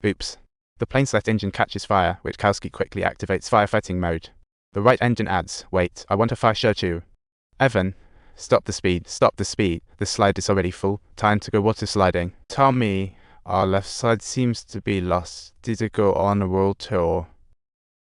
Oops. The plane's left engine catches fire. Whitaker quickly activates firefighting mode. The right engine adds, "Wait, I want a fire show too." Evan, stop the speed, stop the speed. The slide is already full. Time to go water sliding. Tommy, our left side seems to be lost. Did it go on a world tour?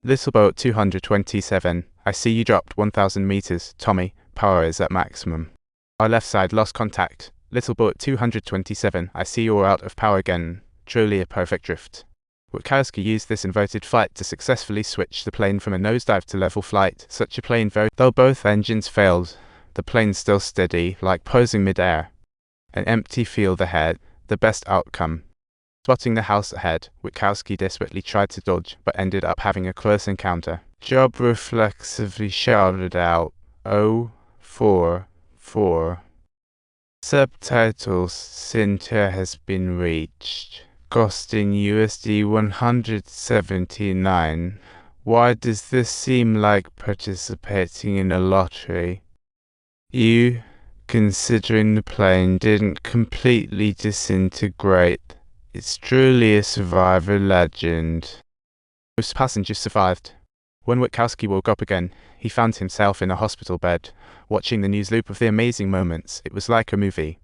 Little boat 227, I see you dropped 1,000 meters. Tommy, power is at maximum. Our left side lost contact. Little boat 227, I see you're out of power again. Truly a perfect drift. Whitaker used this inverted flight to successfully switch the plane from a nosedive to level flight. Such a plane though both engines failed, the plane still steady, like posing mid-air. An empty field ahead, the best outcome. Spotting the house ahead, Whitaker desperately tried to dodge, but ended up having a close encounter. Job reflexively shouted out, "044. Subtitles, center has been reached. Costing USD 179. Why does this seem like participating in a lottery? You, considering the plane didn't completely disintegrate. It's truly a survivor legend." Most passengers survived. When Whitaker woke up again, he found himself in a hospital bed, watching the news loop of the amazing moments. It was like a movie.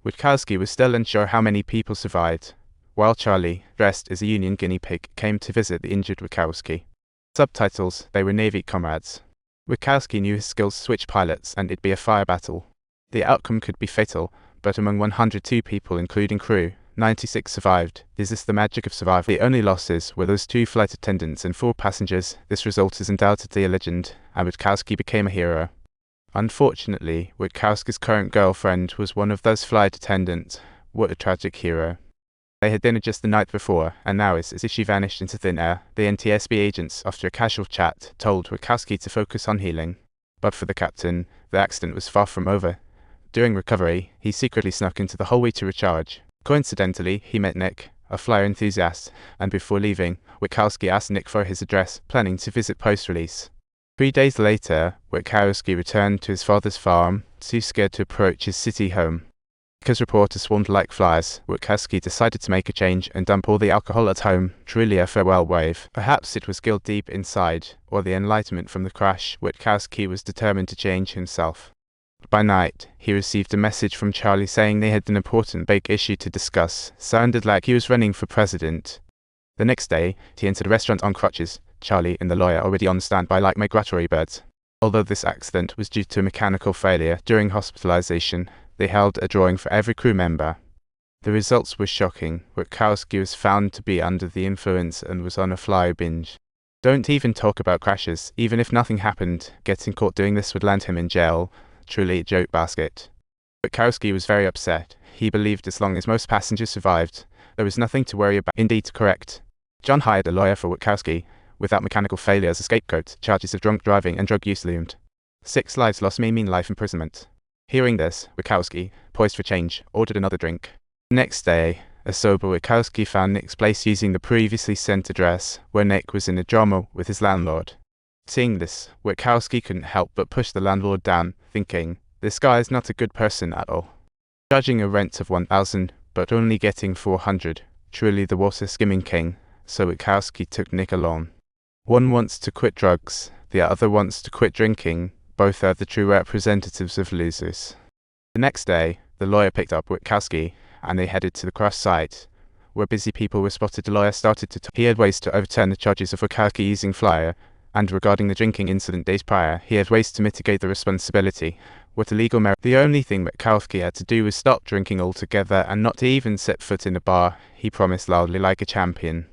Whitaker was still unsure how many people survived, while Charlie, dressed as a Union guinea pig, came to visit the injured Whitaker. Subtitles, they were Navy comrades. Whitaker knew his skills switch pilots, and it'd be a fire battle. The outcome could be fatal, but among 102 people, including crew, 96 survived. Is this the magic of survival? The only losses were those 2 flight attendants and 4 passengers. This result is undoubtedly a legend, and Whitaker became a hero. Unfortunately, Whitaker's current girlfriend was one of those flight attendants. What a tragic hero. They had dinner just the night before, and now it's as if she vanished into thin air. The NTSB agents, after a casual chat, told Whitaker to focus on healing. But for the captain, the accident was far from over. During recovery, he secretly snuck into the hallway to recharge. Coincidentally, he met Nick, a flyer enthusiast, and before leaving, Whitaker asked Nick for his address, planning to visit post-release. 3 days later, Whitaker returned to his father's farm, too scared to approach his city home. Because reporters swarmed like flies, Whitaker decided to make a change and dump all the alcohol at home, truly a farewell wave. Perhaps it was guilt deep inside, or the enlightenment from the crash. Whitaker was determined to change himself. By night, he received a message from Charlie saying they had an important big issue to discuss. Sounded like he was running for president. The next day, he entered a restaurant on crutches, Charlie and the lawyer already on standby like migratory birds. Although this accident was due to a mechanical failure during hospitalization, they held a drawing for every crew member. The results were shocking. Whitaker was found to be under the influence and was on a fly binge. Don't even talk about crashes. Even if nothing happened, getting caught doing this would land him in jail. Truly a joke basket. Whitaker was very upset. He believed as long as most passengers survived, there was nothing to worry about. Indeed correct. John hired a lawyer for Whitaker. Without mechanical failure as a scapegoat, charges of drunk driving and drug use loomed. 6 lives lost may mean life imprisonment. Hearing this, Whitaker, poised for change, ordered another drink. The next day, a sober Whitaker found Nick's place using the previously sent address, where Nick was in a drama with his landlord. Seeing this, Whitaker couldn't help but push the landlord down, thinking, this guy is not a good person at all. Charging a rent of 1,000, but only getting 400, truly the water skimming king, so Whitaker took Nick along. One wants to quit drugs, the other wants to quit drinking. Both are the true representatives of losers. The next day, the lawyer picked up Whitaker, and they headed to the crash site. Where busy people were spotted, the lawyer started to talk. He had ways to overturn the charges of Whitaker using flyer, and regarding the drinking incident days prior, he had ways to mitigate the responsibility. What a legal merit. The only thing Whitaker had to do was stop drinking altogether and not to even set foot in a bar, he promised loudly like a champion.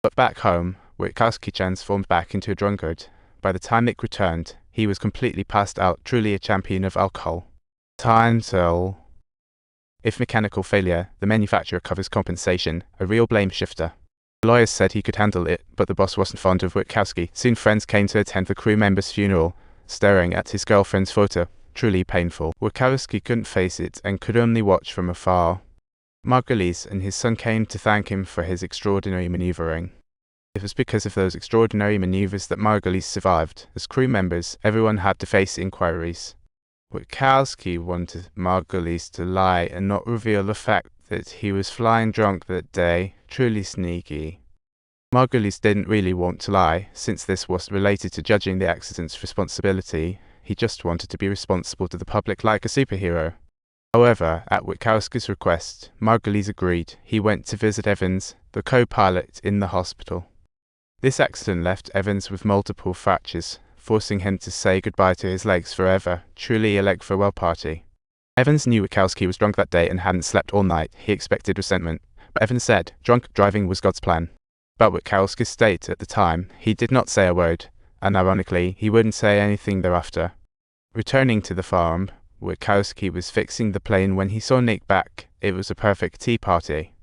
But back home, Whitaker transformed back into a drunkard. By the time Nick returned, he was completely passed out, truly a champion of alcohol. Time tell. If mechanical failure, the manufacturer covers compensation, a real blame shifter. The lawyers said he could handle it, but the boss wasn't fond of Whitaker. Soon friends came to attend the crew member's funeral, staring at his girlfriend's photo, truly painful. Whitaker couldn't face it and could only watch from afar. Margulies and his son came to thank him for his extraordinary maneuvering. It was because of those extraordinary maneuvers that Margulies survived. As crew members, everyone had to face inquiries. Whitaker wanted Margulies to lie and not reveal the fact that he was flying drunk that day, truly sneaky. Margulies didn't really want to lie, since this was related to judging the accident's responsibility. He just wanted to be responsible to the public like a superhero. However, at Witkowski's request, Margulies agreed. He went to visit Evans, the co-pilot, in the hospital. This accident left Evans with multiple fractures, forcing him to say goodbye to his legs forever, truly a leg farewell party. Evans knew Witkowski was drunk that day and hadn't slept all night. He expected resentment, but Evans said drunk driving was God's plan. About Witkowski's state at the time, he did not say a word, and ironically, he wouldn't say anything thereafter. Returning to the farm, Witkowski was fixing the plane when he saw Nick back. It was a perfect tea party.